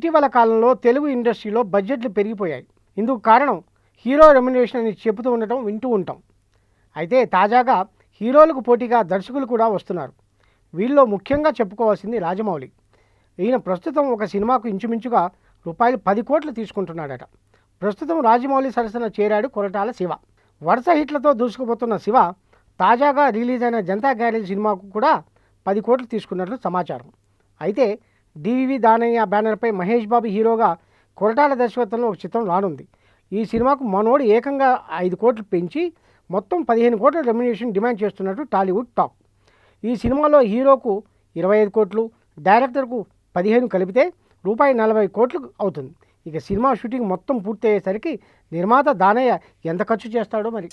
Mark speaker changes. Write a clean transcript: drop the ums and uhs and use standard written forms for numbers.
Speaker 1: ఇటీవల కాలంలో తెలుగు ఇండస్ట్రీలో బడ్జెట్లు పెరిగిపోయాయి. ఇందుకు కారణం హీరో రెమ్యునరేషన్ అని చెబుతూ ఉండటం వింటూ ఉంటాం. అయితే తాజాగా హీరోలకు పోటీగా దర్శకులు కూడా వస్తున్నారు. వీళ్ళలో ముఖ్యంగా చెప్పుకోవాల్సింది రాజమౌళి. ఈయన ప్రస్తుతం ఒక సినిమాకు ఇంచుమించుగా రూపాయలు 10 కోట్లు తీసుకుంటున్నాడట. ప్రస్తుతం రాజమౌళి సరసన చేరాడు కొరటాల శివ. వరుస హిట్లతో దూసుకుపోతున్న శివ తాజాగా రిలీజ్ అయిన జనతా గ్యారేజ్ సినిమాకు కూడా 10 కోట్లు తీసుకున్నట్లు సమాచారం. అయితే డివివి దానయ్య బ్యానర్పై మహేష్ బాబు హీరోగా కొరటాల దర్శకత్వంలో ఒక చిత్రం రానుంది. ఈ సినిమాకు మనోడు ఏకంగా 5 కోట్లు పెంచి మొత్తం 15 కోట్ల రెమ్యునరేషన్ డిమాండ్ చేస్తున్నట్టు టాలీవుడ్ టాక్. ఈ సినిమాలో హీరోకు 25 కోట్లు, డైరెక్టర్కు 15 కలిపితే రూపాయి 40 కోట్లు అవుతుంది. ఇక సినిమా షూటింగ్ మొత్తం పూర్తి అయ్యేసరికి నిర్మాత దానయ్య ఎంత ఖర్చు చేస్తాడో మరి.